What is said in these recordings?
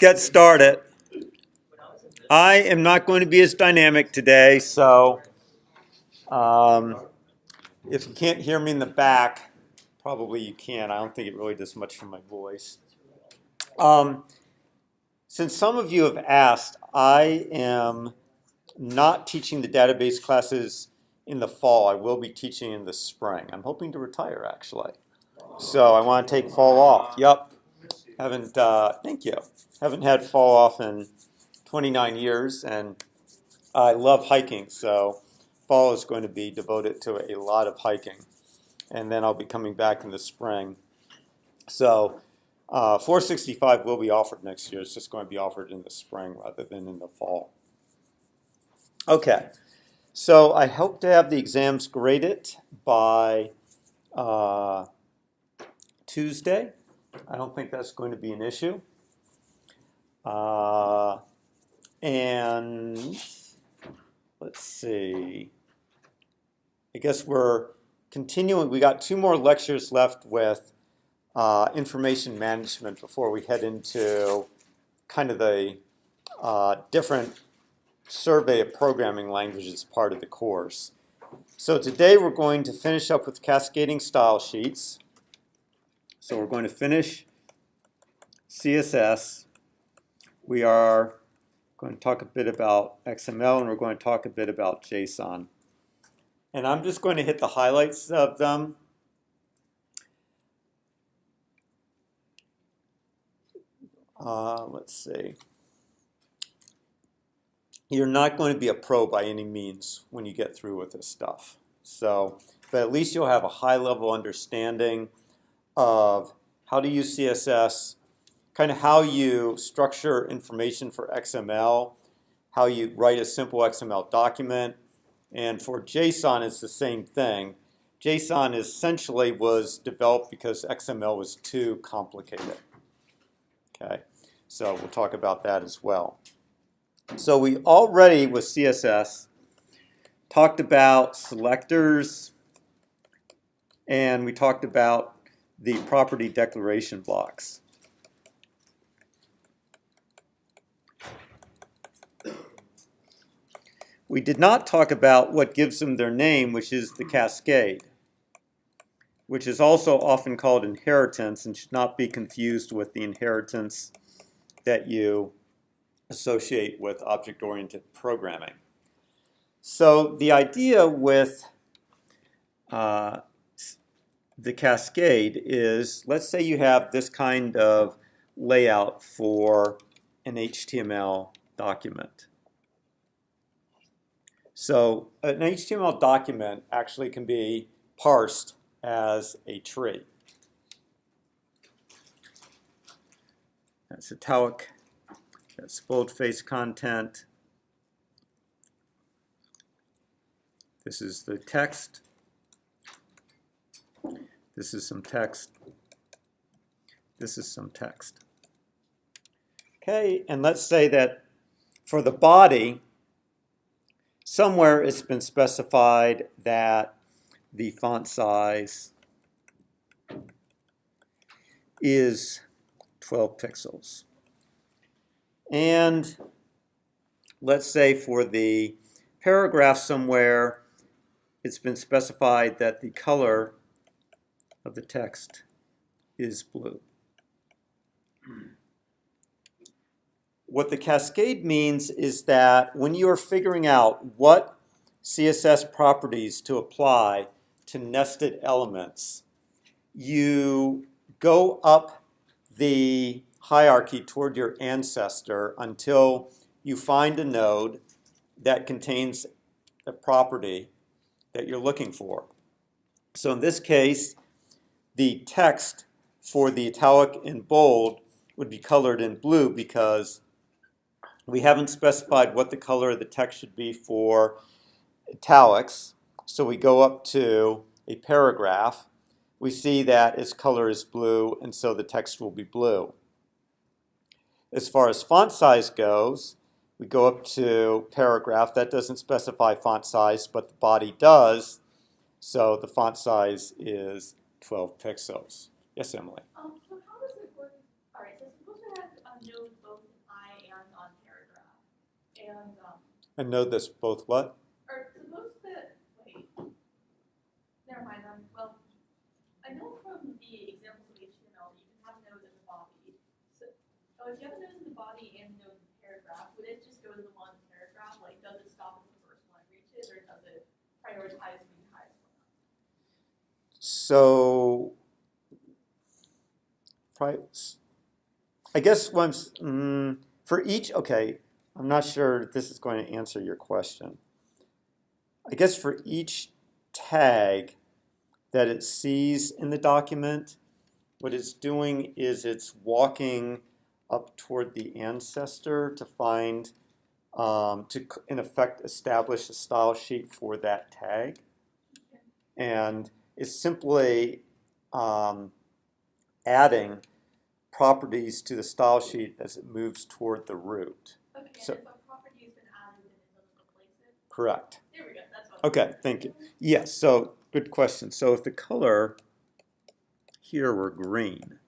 get started. I am not going to be as dynamic today, so if you can't hear me in the back, probably you can. I don't think it really does much for my voice. Since some of you have asked, I am not teaching the database classes in the fall. I will be teaching in the spring. I'm hoping to retire, actually. So I want to take fall off. Yep. Thank you. Haven't had fall off in 29 years, and I love hiking, so fall is going to be devoted to a lot of hiking. And then I'll be coming back in the spring. So 465 will be offered next year. It's just going to be offered in the spring rather than in the fall. Okay, so I hope to have the exams graded by Tuesday. I don't think that's going to be an issue. And let's see. I guess we're continuing. We got 2 more lectures left with information management before we head into kind of the different survey of programming languages part of the course. So today we're going to finish up with cascading style sheets. So we're going to finish CSS. We are going to talk a bit about XML, and we're going to talk a bit about JSON. And I'm just going to hit the highlights of them. Let's see. You're not going to be a pro by any means when you get through with this stuff. So, but at least you'll have a high-level understanding of how to use CSS, kind of how you structure information for XML, how you write a simple XML document, and for JSON it's the same thing. JSON essentially was developed because XML was too complicated. Okay, so we'll talk about that as well. So we already, with CSS, talked about selectors, and we talked about the property declaration blocks. We did not talk about what gives them their name, which is the cascade, which is also often called inheritance and should not be confused with the inheritance that you associate with object-oriented programming. So the idea with the cascade is, let's say you have this kind of layout for an HTML document. So an HTML document actually can be parsed as a tree. That's italic, that's boldface content. This is the text. This is some text. This is some text. Okay, and let's say that for the body, somewhere it's been specified that the font size is 12 pixels. And let's say for the paragraph somewhere, it's been specified that the color of the text is blue. What the cascade means is that when you are figuring out what CSS properties to apply to nested elements, you go up the hierarchy toward your ancestor until you find a node that contains a property that you're looking for. So in this case, the text for the italic and bold would be colored in blue because we haven't specified what the color of the text should be for italics. So we go up to a paragraph. We see that its color is blue, and so the text will be blue. As far as font size goes, we go up to paragraph. That doesn't specify font size, but the body does. So the font size is 12 pixels. Yes, Emily? So how does it work? All right, so suppose we have a node both And know this both what? Are supposed to, wait, never mind them. Well, I know from the examples of HTML that you can have node in the body. So, if you have a node in the body and node in the paragraph, would it just go to the one paragraph? Like, does it stop at the first one it reaches, or does it prioritize the highest one up? So, I guess once for each, okay, I'm not sure this is going to answer your question. I guess for each tag that it sees in the document, what it's doing is it's walking up toward the ancestor to find, to in effect establish a style sheet for that tag. And it's simply adding properties to the style sheet as it moves toward the root. Okay, so, and if a property has been added, then it doesn't replace it? Correct. There we go, that's what Okay, thank you. Yes, so good question. So if the color here were green,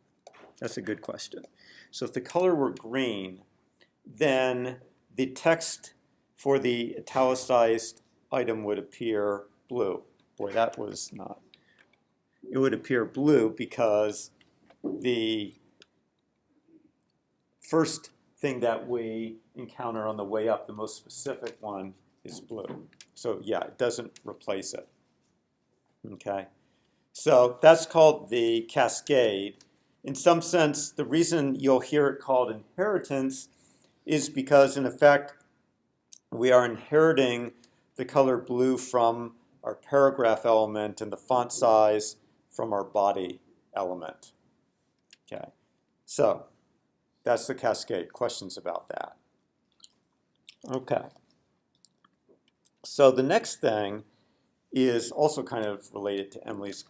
that's a good question. So if the color were green, then the text for the italicized item would appear blue. Boy, that was not. It would appear blue because the first thing that we encounter on the way up, the most specific one, is blue. So yeah, it doesn't replace it. Okay, so that's called the cascade. In some sense, the reason you'll hear it called inheritance is because, in effect, we are inheriting the color blue from our paragraph element and the font size from our body element. Okay, so that's the cascade. Questions about that? Okay. So the next thing is also kind of related to Emily's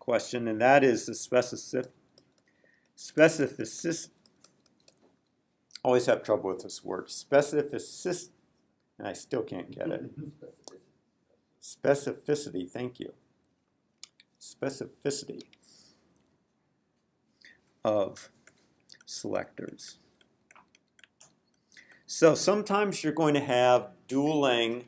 question, and that is the specificity. Always have trouble with this word. Specificity, and I still can't get it. Specificity, thank you. Specificity of selectors. So sometimes you're going to have dueling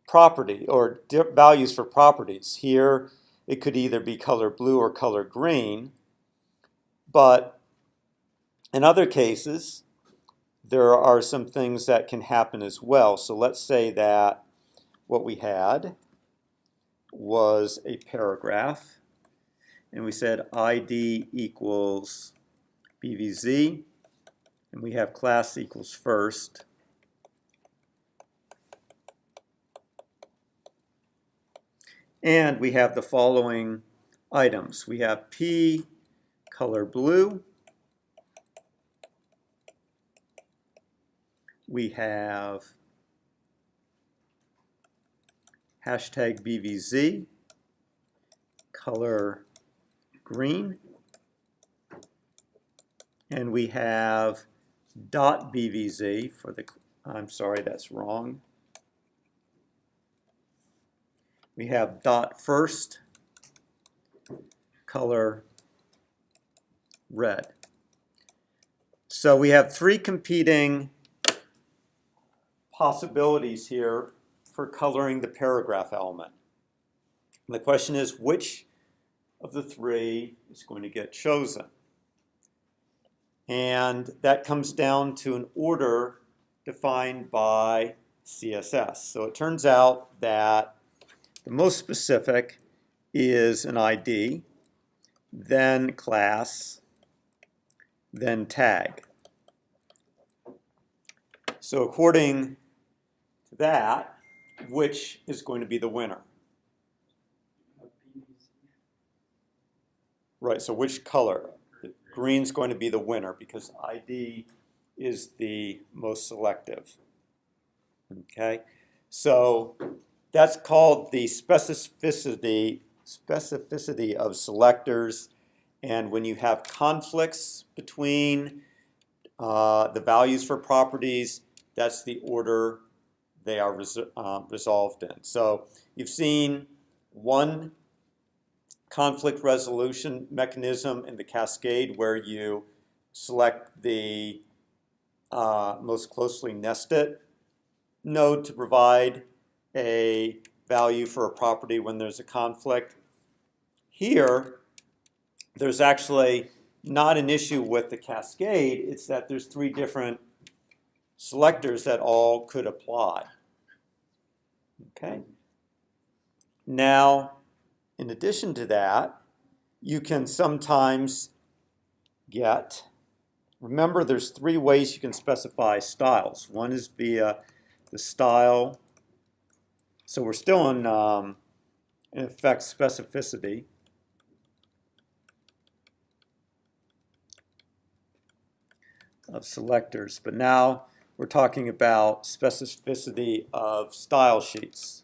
property or values for properties. Here it could either be color blue or color green, but in other cases there are some things that can happen as well. So let's say that what we had was a paragraph and we said ID equals BVZ, and we have class equals first. And we have the following items. We have P color blue. We have hashtag BVZ, color green. And we have dot BVZ for the, I'm sorry, that's wrong. We have dot first, color red. So we have three competing possibilities here for coloring the paragraph element. And the question is, which of the three is going to get chosen? And that comes down to an order defined by CSS. So it turns out that the most specific is an ID, then class, then tag. So according to that, which is going to be the winner? Right, so which color? Green's going to be the winner because ID is the most selective. Okay, so that's called the specificity of selectors. And when you have conflicts between the values for properties, that's the order they are resolved in. So you've seen one conflict resolution mechanism in the cascade where you select the most closely nested node to provide a value for a property when there's a conflict. Here, there's actually not an issue with the cascade. It's that there's three different selectors that all could apply. Okay. Now, in addition to that, you can sometimes get, remember there's three ways you can specify styles. One is via the style. So we're still in effect, specificity. Of selectors, but now we're talking about specificity of style sheets.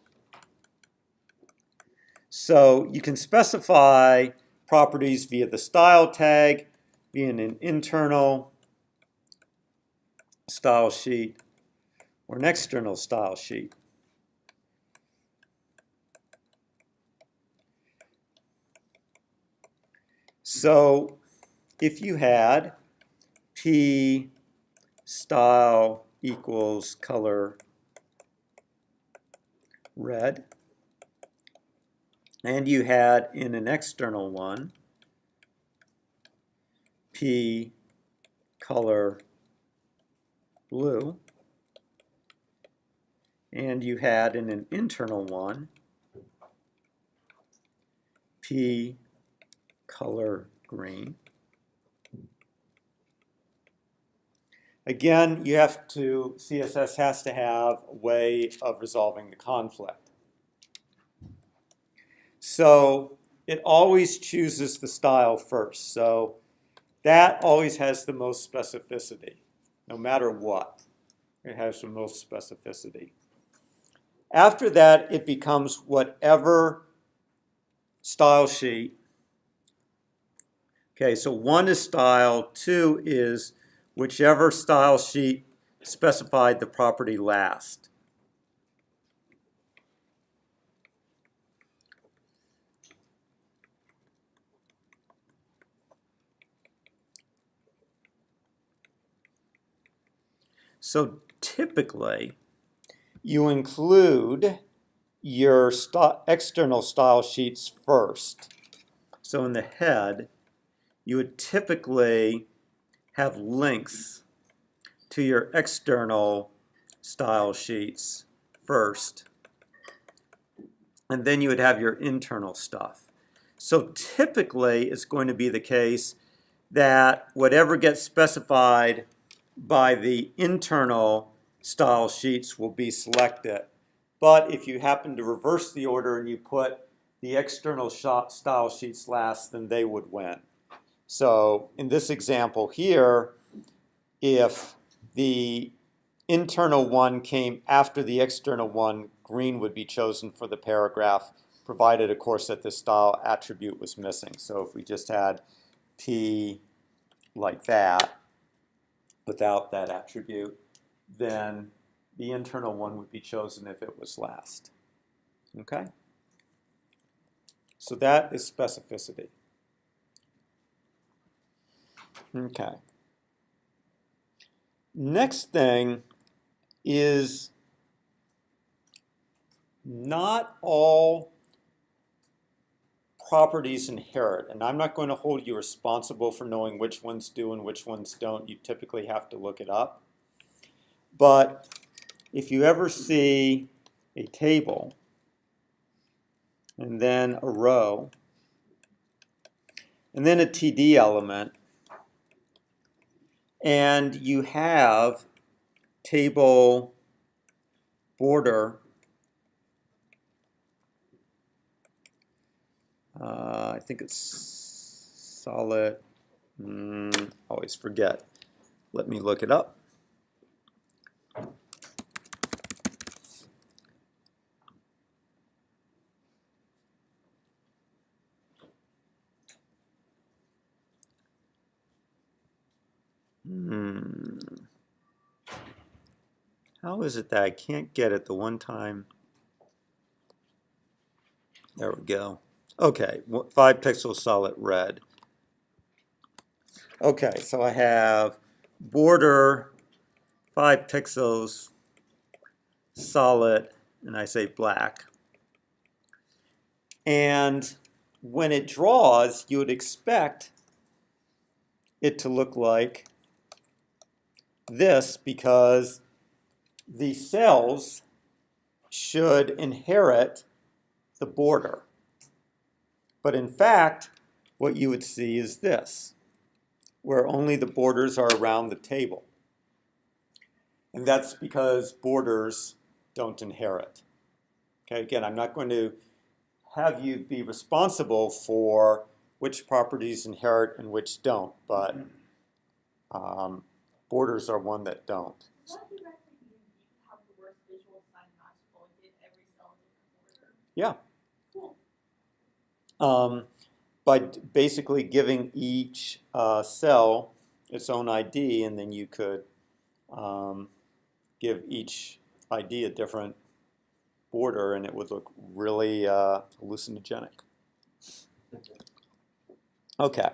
So you can specify properties via the style tag, via an internal style sheet, or an external style sheet. So if you had P style equals color red, and you had in an external one P color blue, and you had in an internal one P color green. Again, CSS has to have a way of resolving the conflict. So it always chooses the style first. So that always has the most specificity, no matter what. It has the most specificity. After that, it becomes whatever style sheet. Okay, so one is style, two is whichever style sheet specified the property last. So typically, you include your external style sheets first. So in the head, you would typically have links to your external style sheets first, and then you would have your internal stuff. So typically, it's going to be the case that whatever gets specified by the internal style sheets will be selected. But if you happen to reverse the order and you put the external style sheets last, then they would win. So in this example here, if the internal one came after the external one, green would be chosen for the paragraph, provided, of course, that the style attribute was missing. So if we just had P like that, without that attribute, then the internal one would be chosen if it was last. Okay? So that is specificity. Okay. Next thing is not all properties inherit, and I'm not going to hold you responsible for knowing which ones do and which ones don't. You typically have to look it up. But if you ever see a table and then a row and then a TD element, and you have table border, I think it's solid, always forget. Let me look it up. How is it that I can't get it the one time? There we go. Okay, 5 pixels solid red. Okay, so I have border 5 pixels solid, and I say black. And when it draws, you would expect it to look like this because the cells should inherit the border. But in fact, what you would see is this, where only the borders are around the table. And that's because borders don't inherit. Okay, again, I'm not going to have you be responsible for which properties inherit and which don't, but borders are one that don't. What do you recommend you have the worst visual sign matchable and get every cell in the border? Yeah. Cool. By basically giving each cell its own ID, and then you could give each ID a different border, and it would look really hallucinogenic. Okay.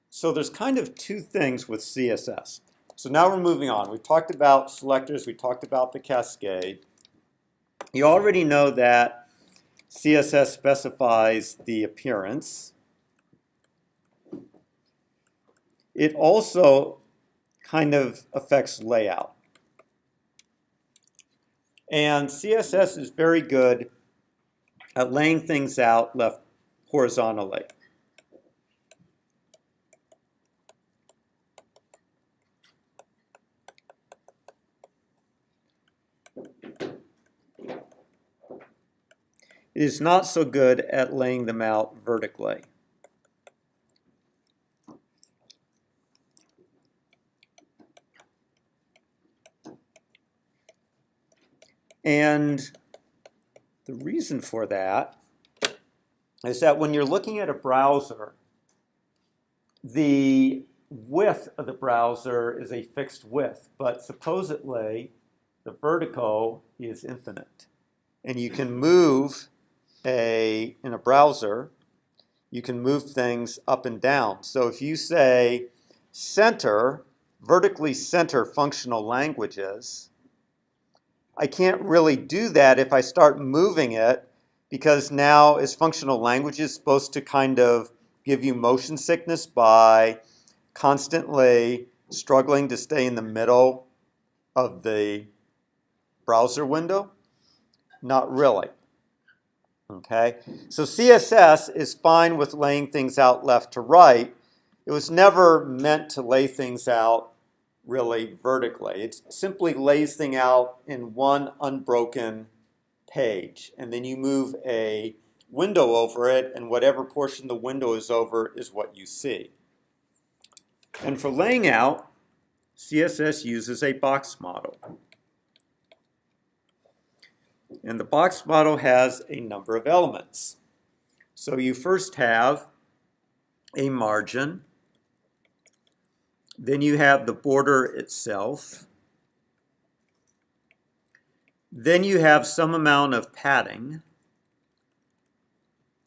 So there's kind of two things with CSS. So now we're moving on. We've talked about selectors. We talked about the cascade. You already know that CSS specifies the appearance. It also kind of affects layout. And CSS is very good at laying things out left horizontally. It is not so good at laying them out vertically. And the reason for that is that when you're looking at a browser, the width of the browser is a fixed width, but supposedly the vertical is infinite. And you can move in a browser, you can move things up and down. So if you say center, vertically center functional languages, I can't really do that if I start moving it, because now is functional languages supposed to kind of give you motion sickness by constantly struggling to stay in the middle of the browser window? Not really. Okay, so CSS is fine with laying things out left to right. It was never meant to lay things out really vertically. It simply lays things out in one unbroken page, and then you move a window over it, and whatever portion the window is over is what you see. And for laying out, CSS uses a box model. And the box model has a number of elements. So you first have a margin, then you have the border itself, then you have some amount of padding,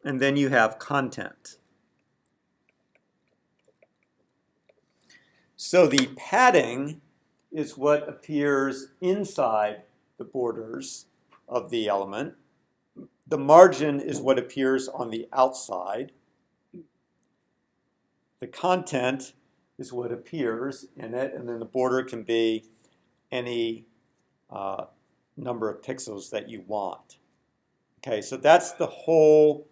and then you have content. So the padding is what appears inside the borders of the element. The margin is what appears on the outside. The content is what appears in it, and then the border can be any number of pixels that you want. Okay, so that's the whole,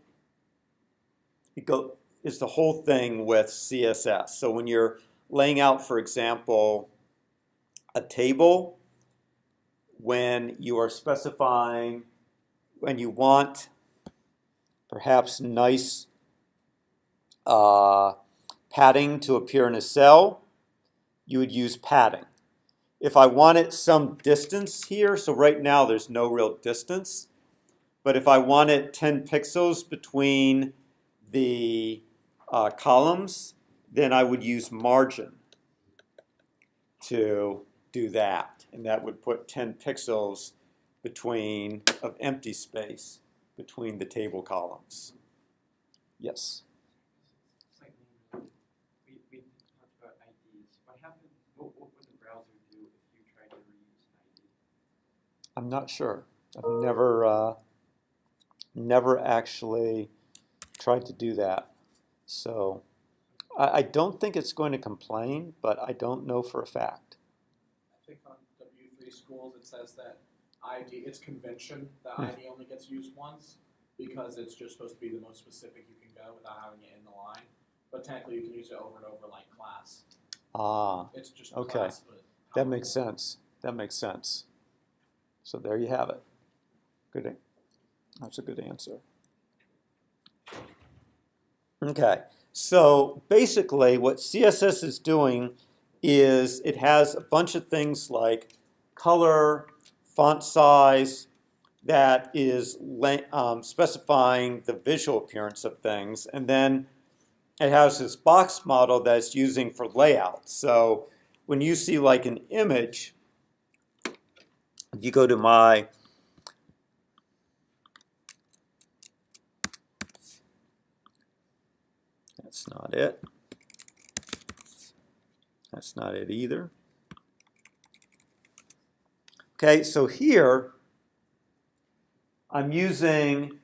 it's the whole thing with CSS. So when you're laying out, for example, a table, when you are specifying, when you want perhaps nice padding to appear in a cell, you would use padding. If I wanted some distance here, so right now there's no real distance, but if I wanted 10 pixels between the columns, then I would use margin to do that. and that would put 10 pixels of empty space between the table columns. Yes? It's like we talked about IDs. What would the browser do if you tried to reuse an ID? I'm not sure. I've never actually tried to do that. So I don't think it's going to complain, but I don't know for a fact. I think on W3 schools it says that ID, it's convention that ID only gets used once because it's just supposed to be the most specific you can go without having it in the line. But technically you can use it over and over like class. Ah, It's just okay. class, but that makes sense. That makes sense. So there you have it. Good. That's a good answer. Okay. So basically what CSS is doing is it has a bunch of things like color, font size, that is specifying the visual appearance of things. And then it has this box model that it's using for layout. So when you see like an image, if you go to my that's not it. That's not it either. Okay, so here I'm laying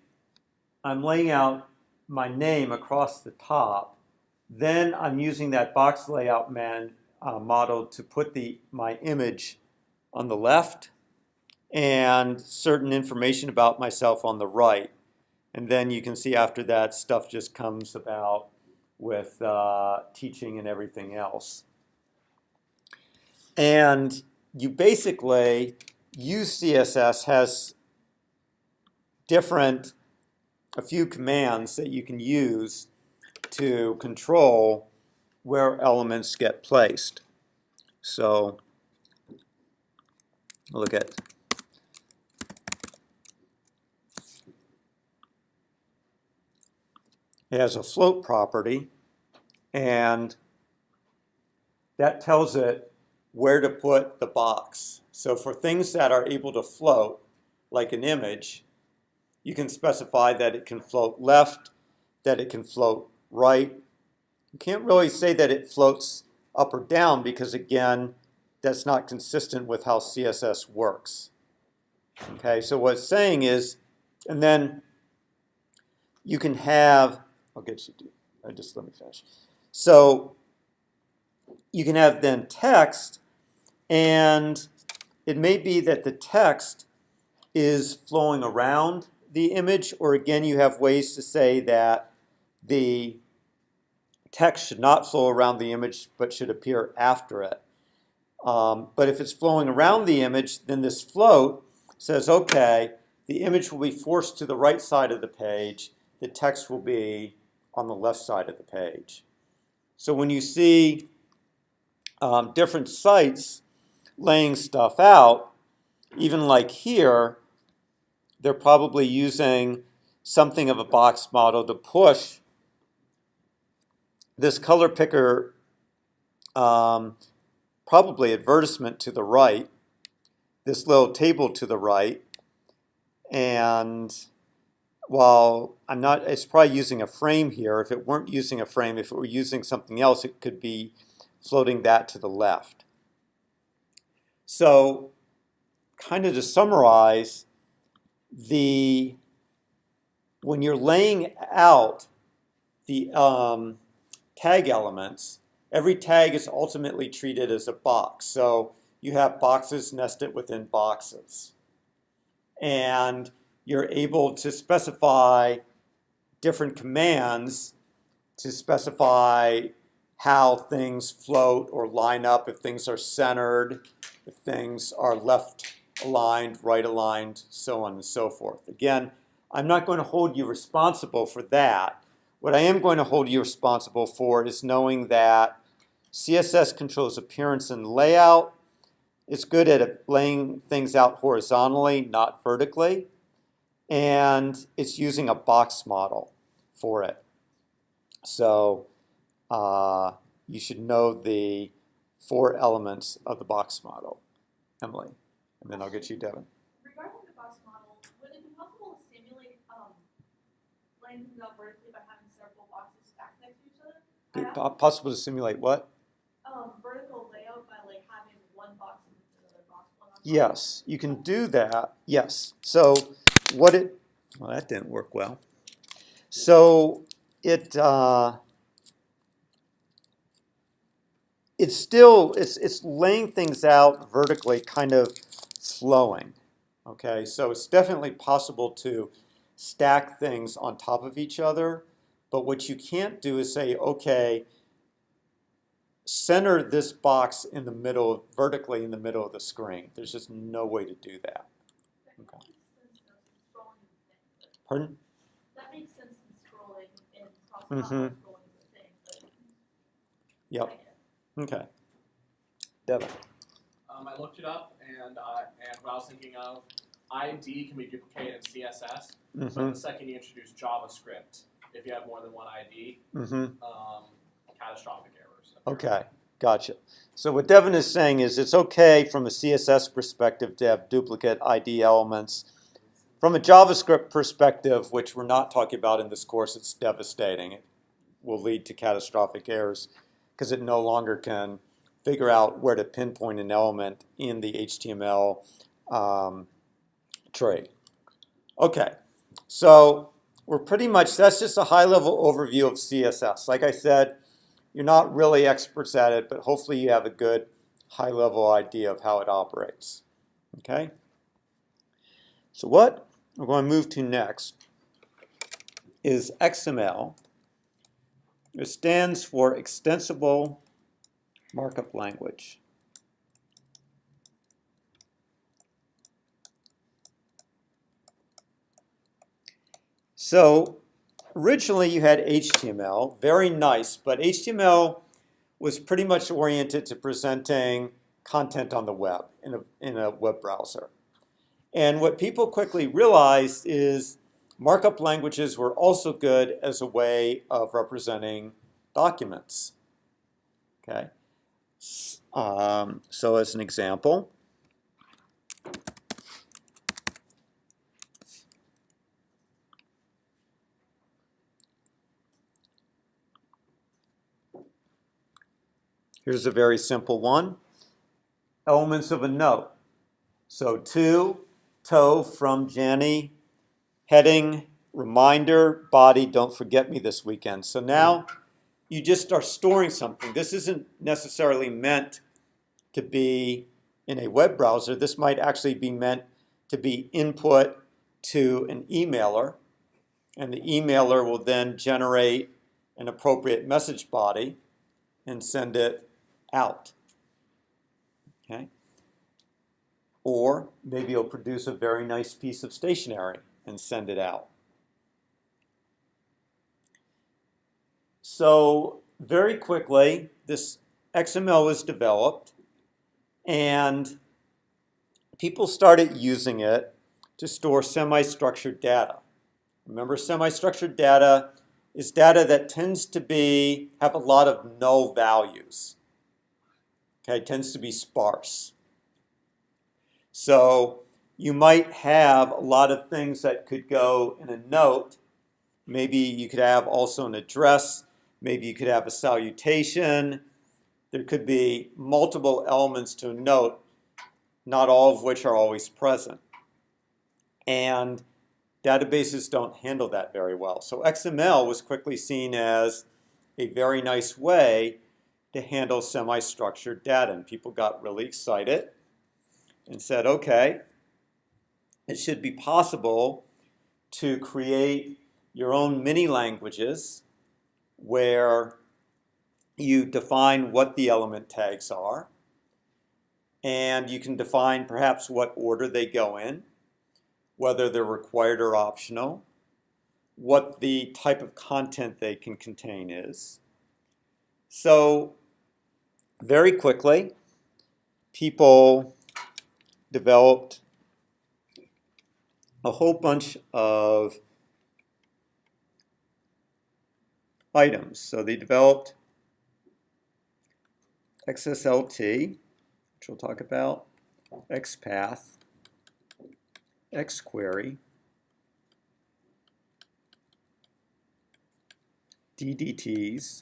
out my name across the top. Then I'm using that box layout model to put my image on the left and certain information about myself on the right. And then you can see after that stuff just comes about with teaching and everything else. And you basically use CSS has a few commands that you can use to control where elements get placed. So look at it has a float property, and that tells it where to put the box. So for things that are able to float, like an image, you can specify that it can float left, that it can float right. You can't really say that it floats up or down because, again, that's not consistent with how CSS works. Okay, so what it's saying is, and then you can have, I'll get you to, just let me finish. So you can have then text, and it may be that the text is flowing around the image, or again, you have ways to say that the text should not flow around the image, but should appear after it. But if it's flowing around the image, then this float says, okay, the image will be forced to the right side of the page, the text will be on the left side of the page. So when you see different sites laying stuff out, even like here, they're probably using something of a box model to push this color picker probably advertisement to the right, this little table to the right, and while it's probably using a frame here. If it weren't using a frame, if it were using something else, it could be floating that to the left. So kind of to summarize, when you're laying out the tag elements, every tag is ultimately treated as a box. So you have boxes nested within boxes. And you're able to specify different commands to specify how things float or line up, if things are centered, if things are left aligned, right aligned, so on and so forth. Again, I'm not going to hold you responsible for that. What I am going to hold you responsible for is knowing that CSS controls appearance and layout. It's good at laying things out horizontally, not vertically. And it's using a box model for it. So you should know the 4 elements of the box model. Emily, and then I'll get you, Devin. Regarding the box model, would it be possible to simulate laying things out vertically by having several boxes stacked next to each other? Be possible to simulate what? Vertical layout by like having one box and another box. One on top. Yes, you can do that. Yes. So what it, well, that didn't work well. So it's still, it's laying things out vertically, kind of flowing. Okay, so it's definitely possible to stack things on top of each other, but what you can't do is say, okay, center this box in the middle, vertically in the middle of the screen. There's just no way to do that. Okay. Pardon? That makes sense in scrolling and crossing Mhm. scrolling is a thing, but Yep. Okay. Devin. I looked it up, and what I was thinking of, ID can be duplicated in CSS, but Mm-hmm. the second you introduce JavaScript, if you have more than one ID, Mm-hmm. catastrophic errors. Okay, gotcha. So what Devin is saying is it's okay from a CSS perspective to have duplicate ID elements. From a JavaScript perspective, which we're not talking about in this course, it's devastating. It will lead to catastrophic errors because it no longer can figure out where to pinpoint an element in the HTML tray. Okay, so we're pretty much, that's just a high-level overview of CSS. Like I said, you're not really experts at it, but hopefully you have a good high-level idea of how it operates. Okay? So what we're going to move to next is XML. It stands for Extensible Markup Language. So originally you had HTML, very nice, but HTML was pretty much oriented to presenting content on the web, in a web browser. And what people quickly realized is markup languages were also good as a way of representing documents. Okay. So as an example, here's a very simple one. Elements of a note. So to, from Jenny, heading, reminder, body, don't forget me this weekend. So now you just are storing something. This isn't necessarily meant to be in a web browser. This might actually be meant to be input to an emailer, and the emailer will then generate an appropriate message body and send it out. Okay? Or maybe you'll produce a very nice piece of stationery and send it out. So very quickly, this XML was developed, and people started using it to store semi-structured data. Remember, semi-structured data is data that tends to have a lot of null values. Okay, it tends to be sparse. So you might have a lot of things that could go in a note. Maybe you could have also an address. Maybe you could have a salutation. There could be multiple elements to a note, not all of which are always present. And databases don't handle that very well. So XML was quickly seen as a very nice way to handle semi-structured data. And people got really excited and said, okay, it should be possible to create your own mini languages where you define what the element tags are, and you can define perhaps what order they go in, whether they're required or optional, what the type of content they can contain is. So very quickly, people developed a whole bunch of items. So they developed XSLT, which we'll talk about, XPath, XQuery, DDTs,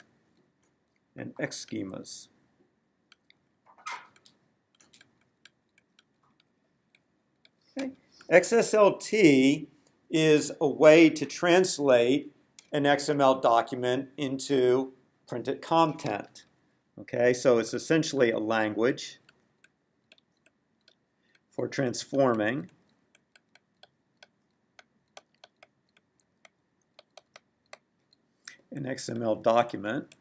and XSchemas. Okay. XSLT is a way to translate an XML document into printed content. Okay, so it's essentially a language for transforming an XML document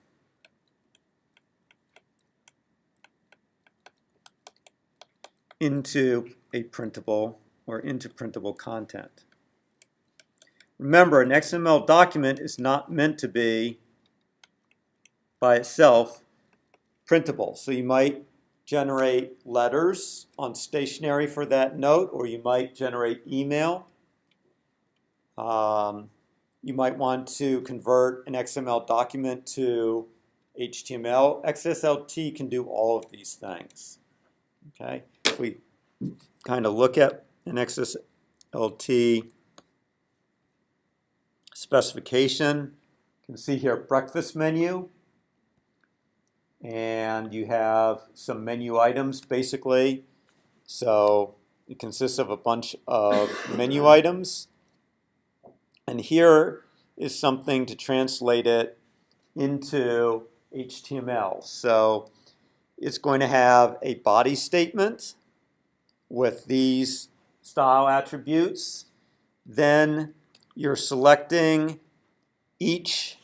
into a printable or into printable content. Remember, an XML document is not meant to be by itself printable. So you might generate letters on stationery for that note, or you might generate email. You might want to convert an XML document to HTML. XSLT can do all of these things. Okay, if we kind of look at an XSLT specification, you can see here breakfast menu, and you have some menu items basically. So it consists of a bunch of menu items, and here is something to translate it into HTML. So it's going to have a body statement with these style attributes. Then you're selecting each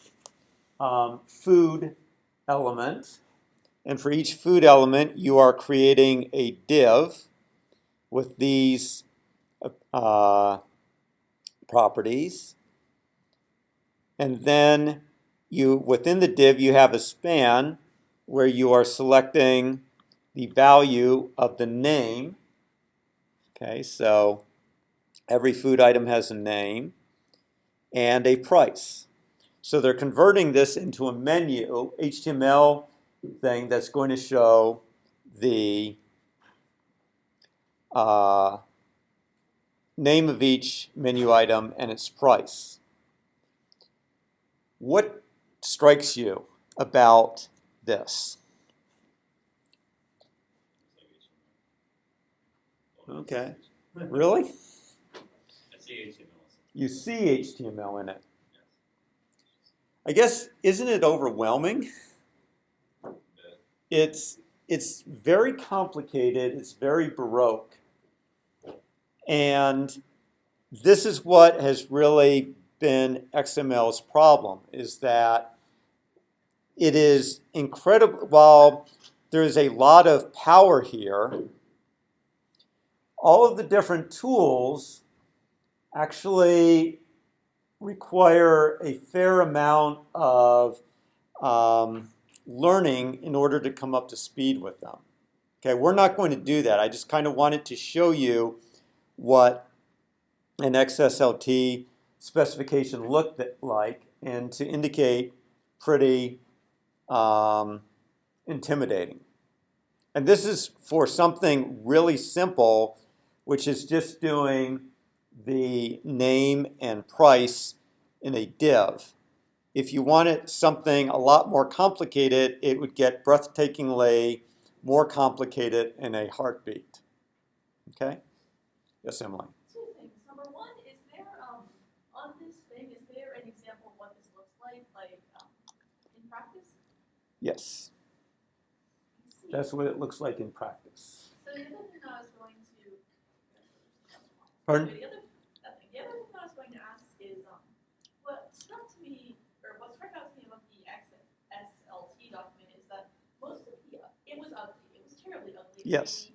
food element. And for each food element, you are creating a div with these properties. And then within the div, you have a span where you are selecting the value of the name. Okay, so every food item has a name and a price. So they're converting this into a menu, HTML thing that's going to show the name of each menu item and its price. What strikes you about this? Okay, really? I see HTML. You see HTML in it. I guess, isn't it overwhelming? It's very complicated, it's very Baroque. And this is what has really been XML's problem, is that it is incredible. While there's a lot of power here, all of the different tools actually require a fair amount of learning in order to come up to speed with them. Okay, we're not going to do that. I just kind of wanted to show you what an XSLT specification looked like and to indicate pretty intimidating. And this is for something really simple, which is just doing the name and price in a div. If you wanted something a lot more complicated, it would get breathtakingly more complicated in a heartbeat. Okay? Yes, Emily? Two things. Number one, is there, on this thing, is there an example of what this looks like in practice? Yes. I see. That's what it looks like in practice. So the other thing I was going to, Pardon? the other thing I was going to ask is, what struck out to me about the XSLT document is that most of it was ugly. It was terribly ugly. Yes.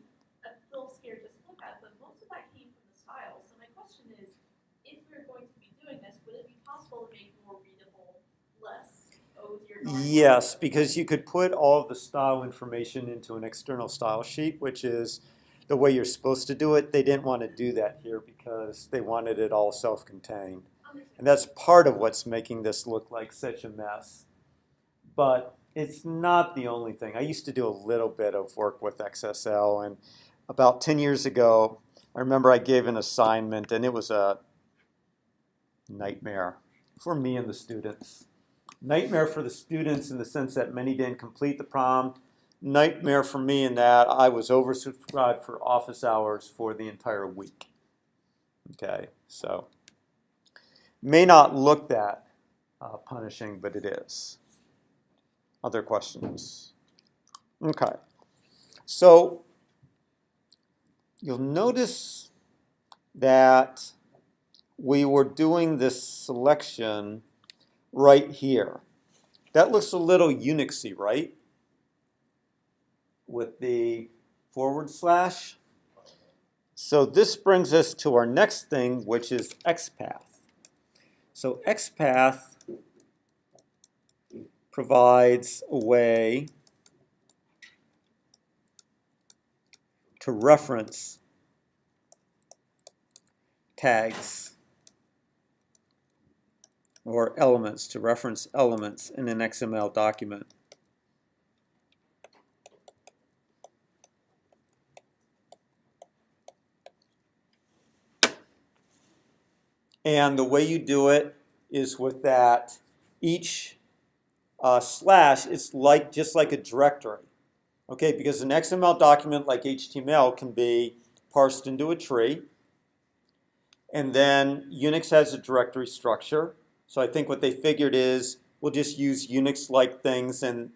A little scary just to look at, but most of that came from the style. So my question is, if we're going to be doing this, would it be possible to make more readable, less Yes, because you could put all of the style information into an external style sheet, which is the way you're supposed to do it. They didn't want to do that here because they wanted it all self-contained. And that's part of what's making this look like such a mess. But it's not the only thing. I used to do a little bit of work with XSL, and about 10 years ago, I remember I gave an assignment, and it was a nightmare for me and the students. Nightmare for the students in the sense that many didn't complete the prompt. Nightmare for me in that I was oversubscribed for office hours for the entire week. Okay, so may not look that punishing, but it is. Other questions? Okay, so you'll notice that we were doing this selection right here. That looks a little Unixy, right? With the /. So this brings us to our next thing, which is XPath. So XPath provides a way to reference tags or elements, to reference elements in an XML document. And the way you do it is with that each slash is just like a directory. Okay, because an XML document like HTML can be parsed into a tree. And then Unix has a directory structure. So I think what they figured is we'll just use Unix-like things, and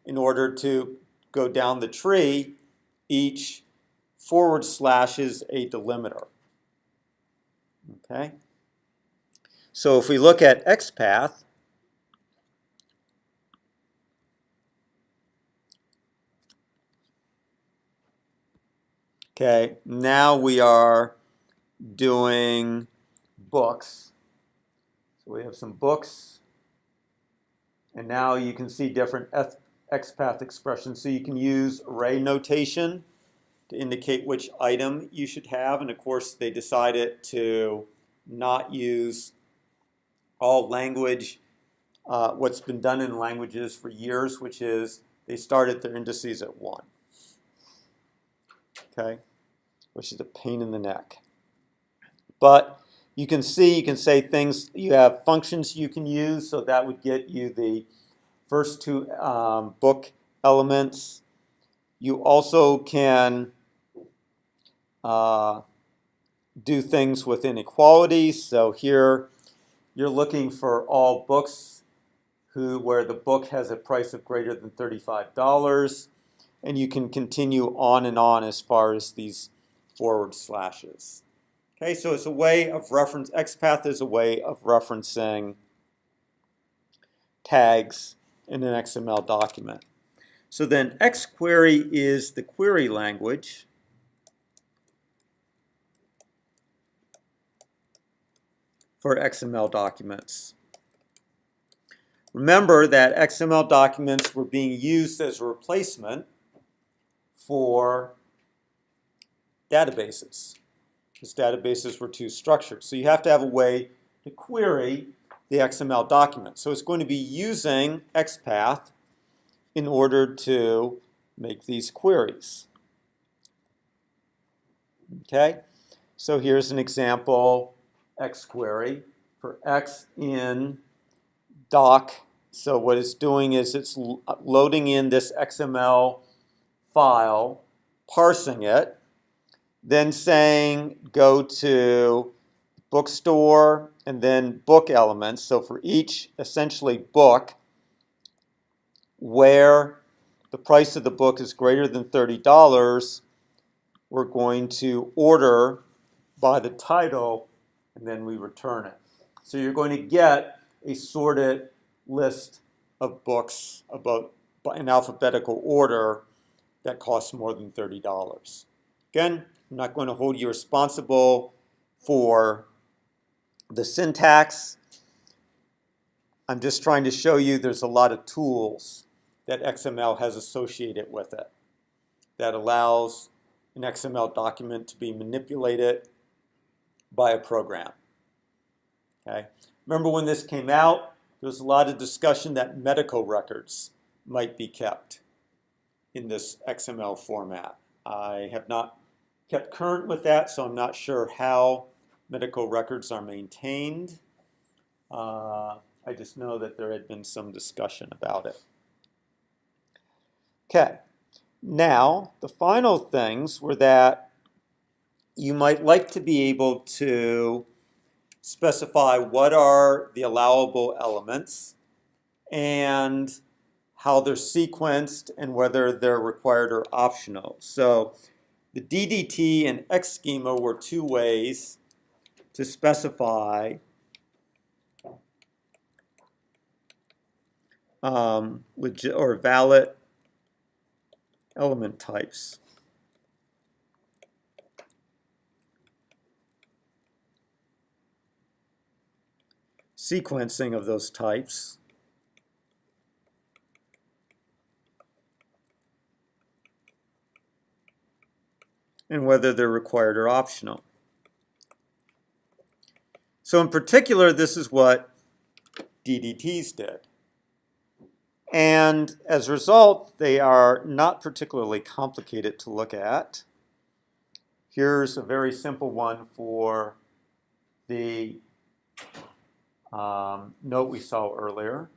in order to go down the tree, each / is a delimiter. Okay? So if we look at XPath, okay, now we are doing books. So we have some books, and now you can see different XPath expressions. So you can use array notation to indicate which item you should have, and of course they decided to not use all language, what's been done in languages for years, which is they started their indices at 1. Okay, which is a pain in the neck. But you can see, you can say things, you have functions you can use, so that would get you the first 2 book elements. You also can do things with inequalities. So here you're looking for all books where the book has a price of greater than $35, and you can continue on and on as far as these /. Okay, so it's a way of reference. XPath is a way of referencing tags in an XML document. So then XQuery is the query language. For XML documents. Remember that XML documents were being used as a replacement for databases, because databases were too structured. So you have to have a way to query the XML document. So it's going to be using XPath in order to make these queries. Okay, so here's an example XQuery for X in doc. So what it's doing is it's loading in this XML file, parsing it, then saying go to bookstore and then book elements. So for each essentially book where the price of the book is greater than $30, we're going to order by the title, and then we return it. So you're going to get a sorted list of books in alphabetical order that costs more than $30. Again, I'm not going to hold you responsible for the syntax. I'm just trying to show you there's a lot of tools that XML has associated with it that allows an XML document to be manipulated by a program. Okay. Remember when this came out, there was a lot of discussion that medical records might be kept in this XML format. I have not kept current with that, so I'm not sure how medical records are maintained. I just know that there had been some discussion about it. Okay, now the final things were that you might like to be able to specify what are the allowable elements and how they're sequenced and whether they're required or optional. So the DDT and X schema were two ways to specify legit or valid element types. Sequencing of those types. And whether they're required or optional. So in particular, this is what DDTs did. And as a result, they are not particularly complicated to look at. Here's a very simple one for the note we saw earlier.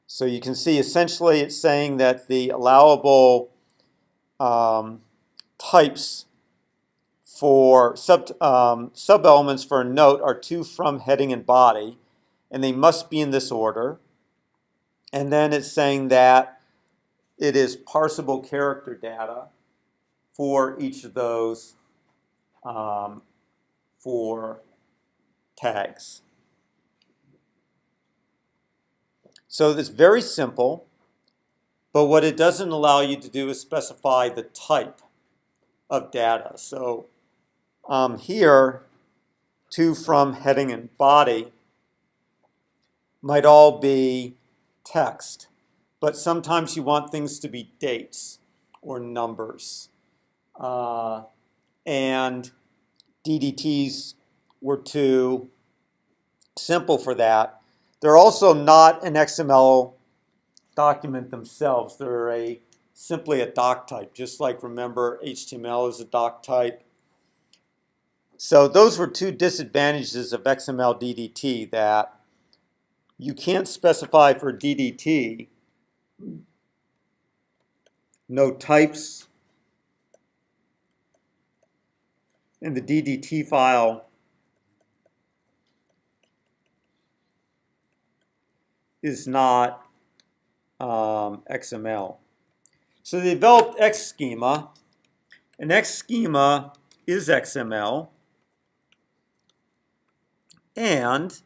So you can see essentially it's saying that the allowable types for sub-elements for a note are to, from, heading, and body, and they must be in this order. And then it's saying that it is parsable character data for each of those for tags. So it's very simple, but what it doesn't allow you to do is specify the type of data. So here, to, from, heading, and body might all be text, but sometimes you want things to be dates or numbers. And DDTs were too simple for that. They're also not an XML document themselves. They're simply a doc type, just like, remember, HTML is a doc type. So those were two disadvantages of XML DDT, that you can't specify for DDT no types, and the DDT file is not XML. So they developed X schema, and X schema is XML and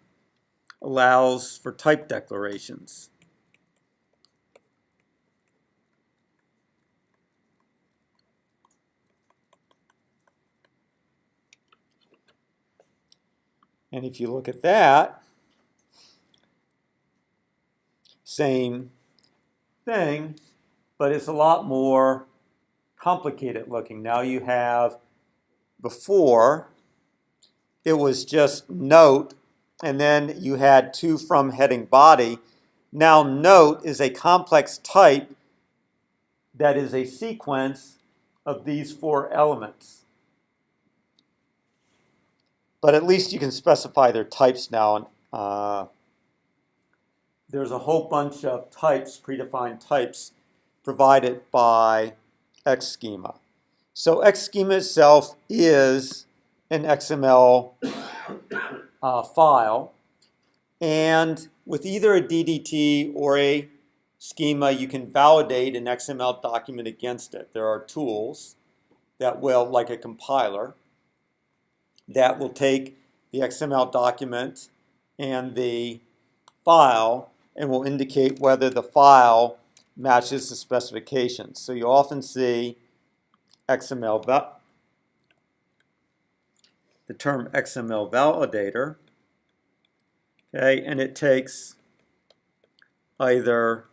allows for type declarations. And if you look at that, same thing, but it's a lot more complicated looking. Now you have, before, it was just note, and then you had to, from, heading, body. Now note is a complex type that is a sequence of these four elements. But at least you can specify their types now. There's a whole bunch of types, predefined types, provided by X schema. So X schema itself is an XML file, and with either a DDT or a schema, you can validate an XML document against it. There are tools that will, like a compiler, that will take the XML document and the file and will indicate whether the file matches the specifications. So you often see the term XML validator, okay, and it takes either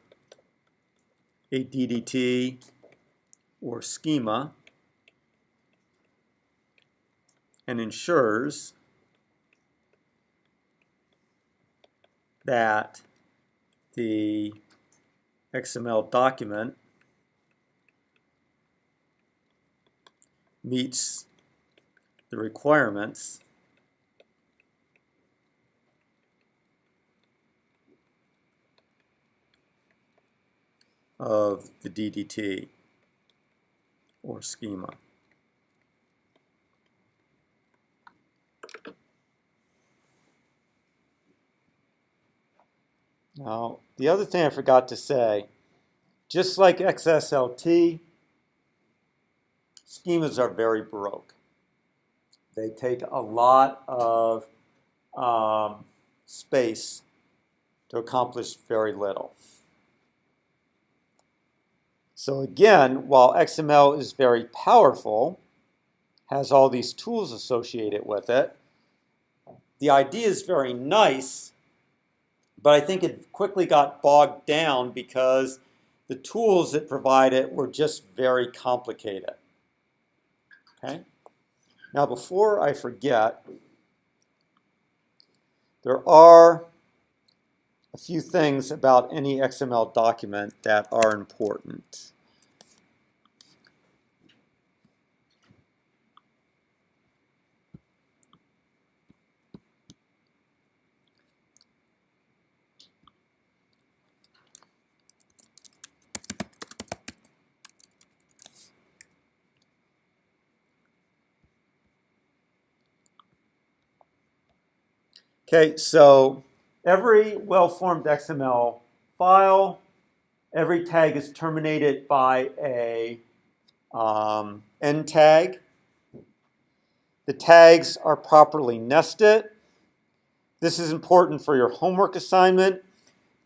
a DDT or schema and ensures that the XML document meets the requirements of the DDT or schema. Now, the other thing I forgot to say, just like XSLT, schemas are very baroque. They take a lot of space to accomplish very little. So again, while XML is very powerful, has all these tools associated with it, the idea is very nice, but I think it quickly got bogged down because the tools it provided were just very complicated. Okay? Now, before I forget, there are a few things about any XML document that are important. Okay, so every well-formed XML file, every tag is terminated by a end tag. The tags are properly nested. This is important for your homework assignment.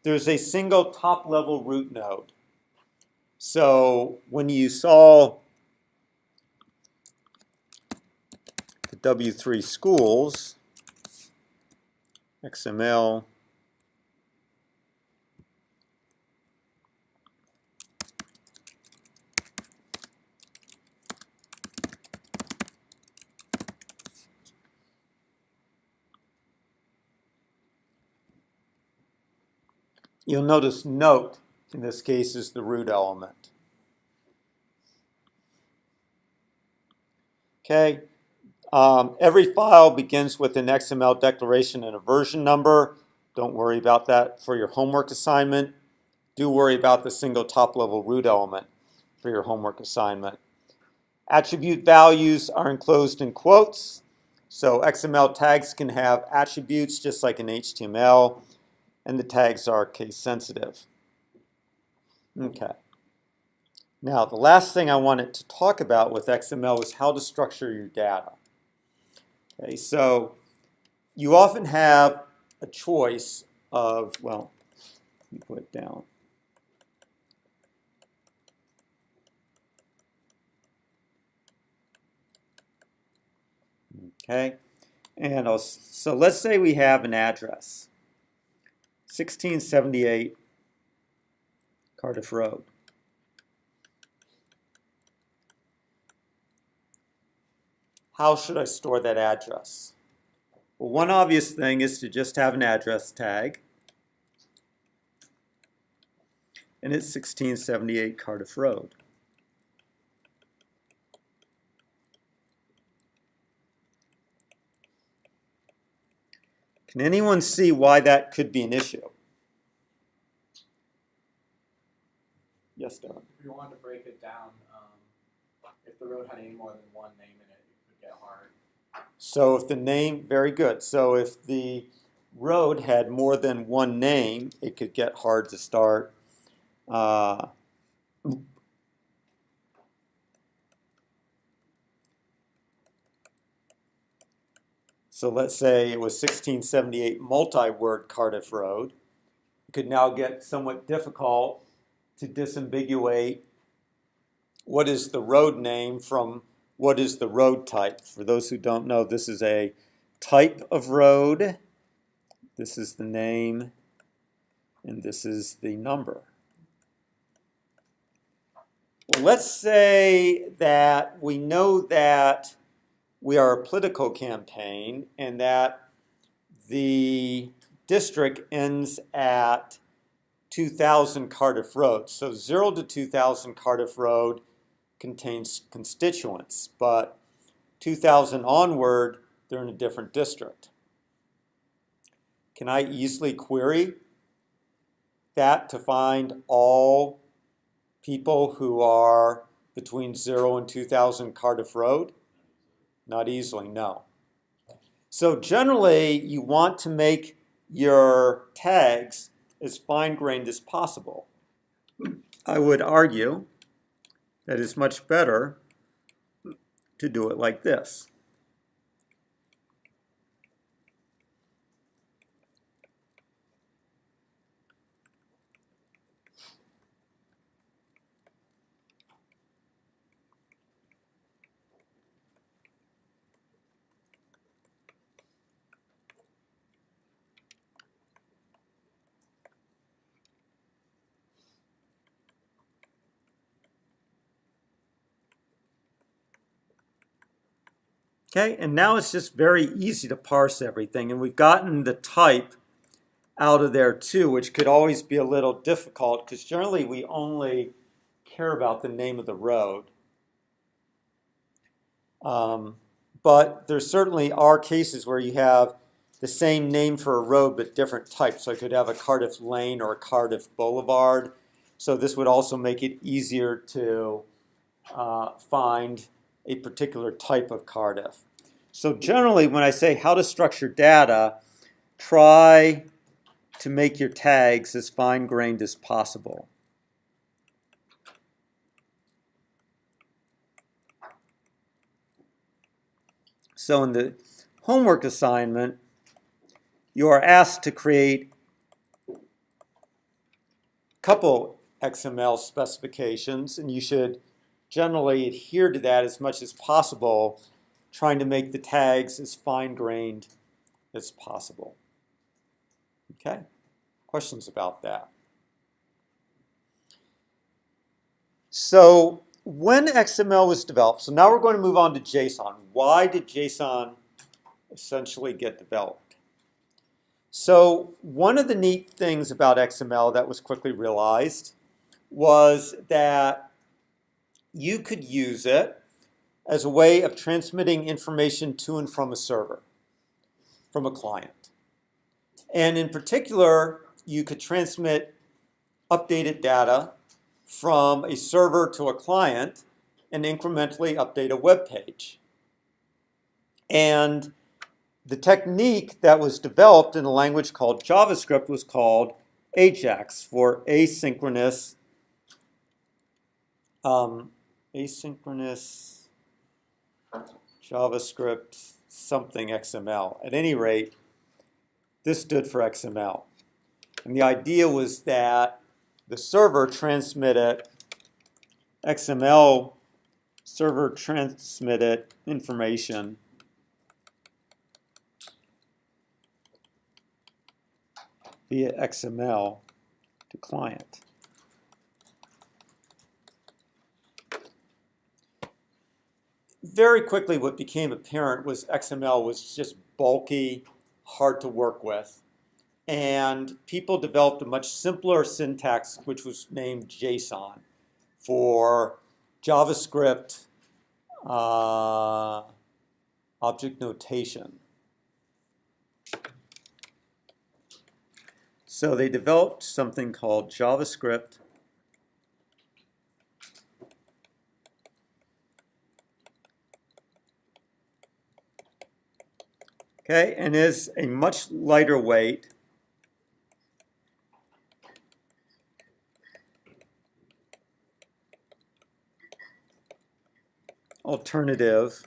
There's a single top-level root node. So when you saw the W3 schools, XML, you'll notice note in this case is the root element. Okay, every file begins with an XML declaration and a version number. Don't worry about that for your homework assignment. Do worry about the single top-level root element for your homework assignment. Attribute values are enclosed in quotes. So XML tags can have attributes just like in HTML, and the tags are case sensitive. Okay. Now, the last thing I wanted to talk about with XML is how to structure your data. Okay, so you often have a choice of, well, let me put it down. Okay, and so let's say we have an address, 1678 Cardiff Road. How should I store that address? Well, one obvious thing is to just have an address tag, and it's 1678 Cardiff Road. Can anyone see why that could be an issue? Yes, Don. If you wanted to break it down, if the road had any more than one name in it, it could get hard. So if the name, very good. So if the road had more than one name, it could get hard to start. So let's say it was 1678 multi-word Cardiff Road. It could now get somewhat difficult to disambiguate what is the road name from what is the road type. For those who don't know, this is a type of road. This is the name, and this is the number. Well, let's say that we know that we are a political campaign and that the district ends at 2000 Cardiff Road. So 0 to 2000 Cardiff Road contains constituents, but 2000 onward, they're in a different district. Can I easily query that to find all people who are between 0 and 2000 Cardiff Road? Not easily, no. So generally, you want to make your tags as fine-grained as possible. I would argue that it's much better to do it like this. Okay, and now it's just very easy to parse everything, and we've gotten the type out of there too, which could always be a little difficult because generally we only care about the name of the road. But there certainly are cases where you have the same name for a road but different types. So I could have a Cardiff Lane or a Cardiff Boulevard. So this would also make it easier to find a particular type of Cardiff. So generally, when I say how to structure data, try to make your tags as fine-grained as possible. So in the homework assignment, you are asked to create a couple XML specifications, and you should generally adhere to that as much as possible, trying to make the tags as fine-grained as possible. Okay? Questions about that? So when XML was developed, so now we're going to move on to JSON. Why did JSON essentially get developed? So one of the neat things about XML that was quickly realized was that you could use it as a way of transmitting information to and from a server, from a client. And in particular, you could transmit updated data from a server to a client and incrementally update a web page. And the technique that was developed in a language called JavaScript was called AJAX, for asynchronous JavaScript something XML. At any rate, this stood for XML. And the idea was that the server transmitted XML, server transmitted information via XML to client. Very quickly, what became apparent was XML was just bulky, hard to work with. And people developed a much simpler syntax, which was named JSON, for JavaScript object notation. So they developed something called JavaScript okay, and is a much lighter weight alternative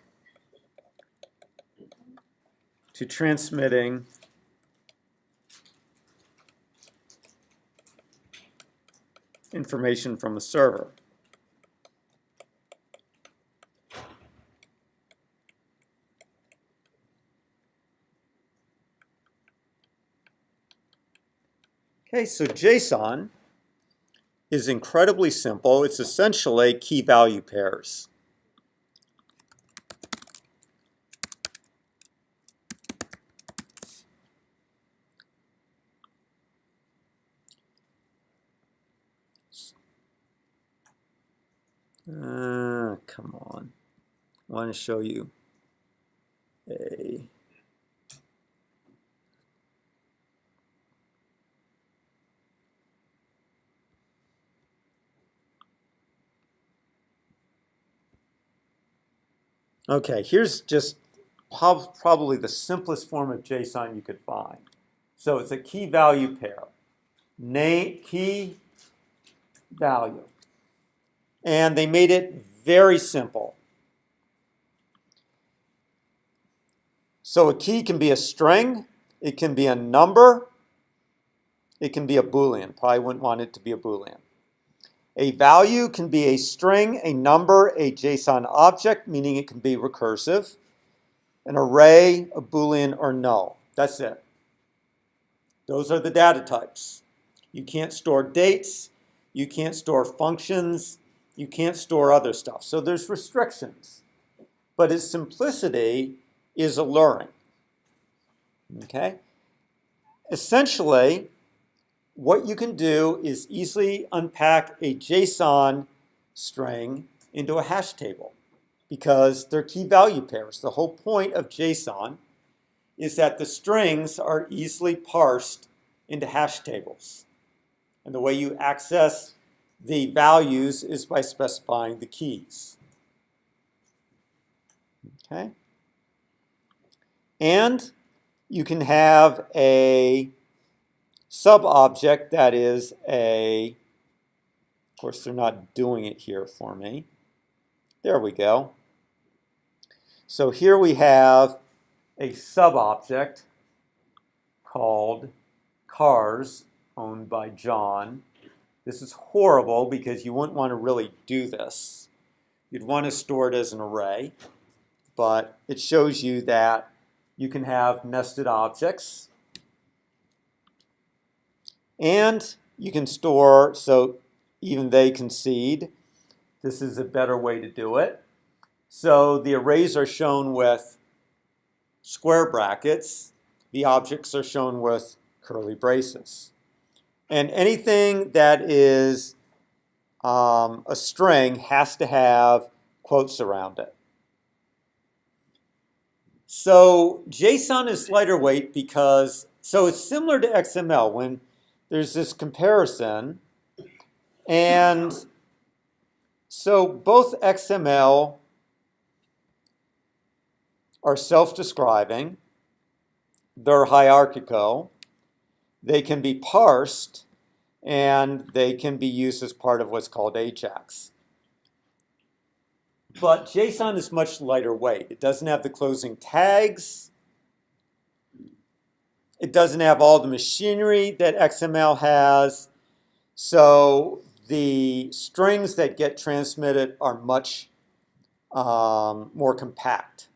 to transmitting information from a server. Okay, so JSON is incredibly simple. It's essentially key value pairs. come on. I want to show you a okay, here's just probably the simplest form of JSON you could find. So it's a key value pair. Name, key, value. And they made it very simple. So a key can be a string, it can be a number, it can be a Boolean. Probably wouldn't want it to be a Boolean. A value can be a string, a number, a JSON object, meaning it can be recursive, an array, a Boolean, or null. That's it. Those are the data types. You can't store dates, you can't store functions, you can't store other stuff. So there's restrictions. But its simplicity is alluring. Okay? Essentially, what you can do is easily unpack a JSON string into a hash table because they're key value pairs. The whole point of JSON is that the strings are easily parsed into hash tables. And the way you access the values is by specifying the keys. Okay? And you can have a sub-object that is of course they're not doing it here for me. There we go. So here we have a sub-object called cars owned by John. This is horrible because you wouldn't want to really do this. You'd want to store it as an array, but it shows you that you can have nested objects. And you can store, so even they concede, this is a better way to do it. So the arrays are shown with square brackets. The objects are shown with curly braces. And anything that is a string has to have quotes around it. So JSON is lighter weight because, so it's similar to XML when there's this comparison. And so both XML are self-describing, they're hierarchical, they can be parsed, and they can be used as part of what's called Ajax. But JSON is much lighter weight. It doesn't have the closing tags. It doesn't have all the machinery that XML has. So the strings that get transmitted are much more compact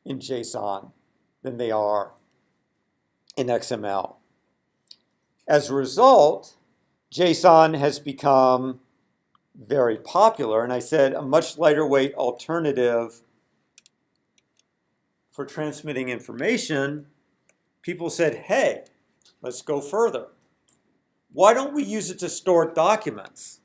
in JSON than they are in XML. As a result, JSON has become very popular, and I said a much lighter weight alternative for transmitting information. People said, hey, let's go further. Why don't we use it to store documents?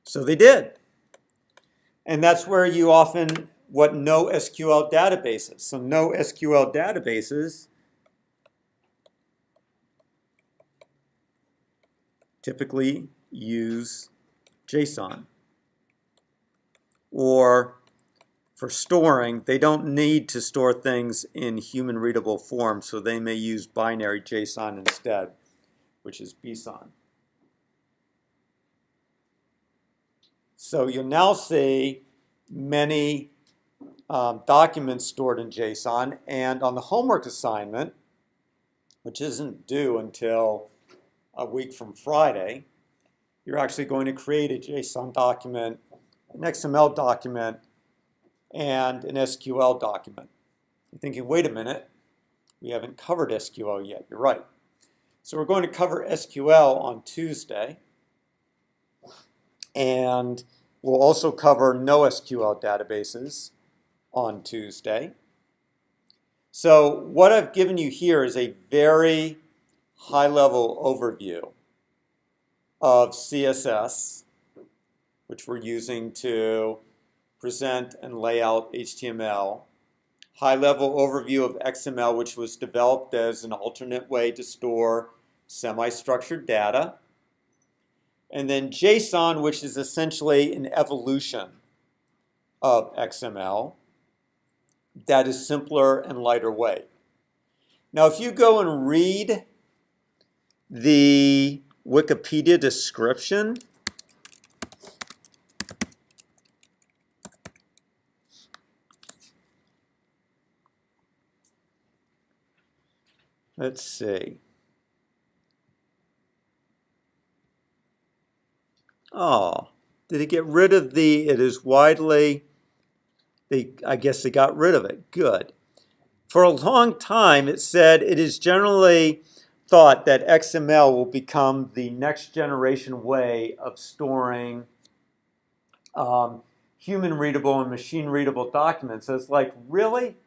So they did. And that's where you often, what NoSQL databases. So NoSQL databases typically use JSON. Or for storing, they don't need to store things in human readable form, so they may use binary JSON instead, which is BSON. So you'll now see many documents stored in JSON, and on the homework assignment, which isn't due until a week from Friday, you're actually going to create a JSON document, an XML document, and an SQL document. You're thinking, wait a minute, we haven't covered SQL yet. You're right. So we're going to cover SQL on Tuesday, and we'll also cover NoSQL databases on Tuesday. So what I've given you here is a very high-level overview of CSS, which we're using to present and lay out HTML. High-level overview of XML, which was developed as an alternate way to store semi-structured data. And then JSON, which is essentially an evolution of XML that is simpler and lighter weight. Now, if you go and read the Wikipedia description, let's see. Oh, did it get rid of the, it is widely, I guess they got rid of it. Good. For a long time, it said it is generally thought that XML will become the next generation way of storing human readable and machine readable documents. It's like, really?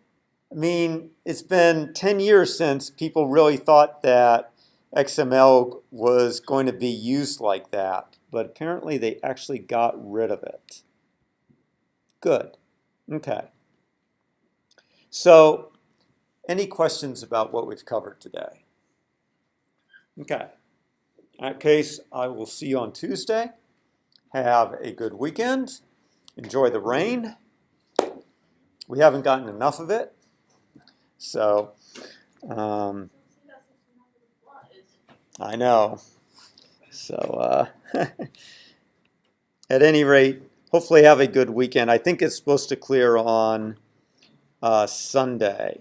I mean, it's been 10 years since people really thought that XML was going to be used like that, but apparently they actually got rid of it. Good. Okay. So, any questions about what we've covered today? Okay. In that case, I will see you on Tuesday. Have a good weekend. Enjoy the rain. We haven't gotten enough of it. So, I know. So, at any rate, hopefully have a good weekend. I think it's supposed to clear on Sunday.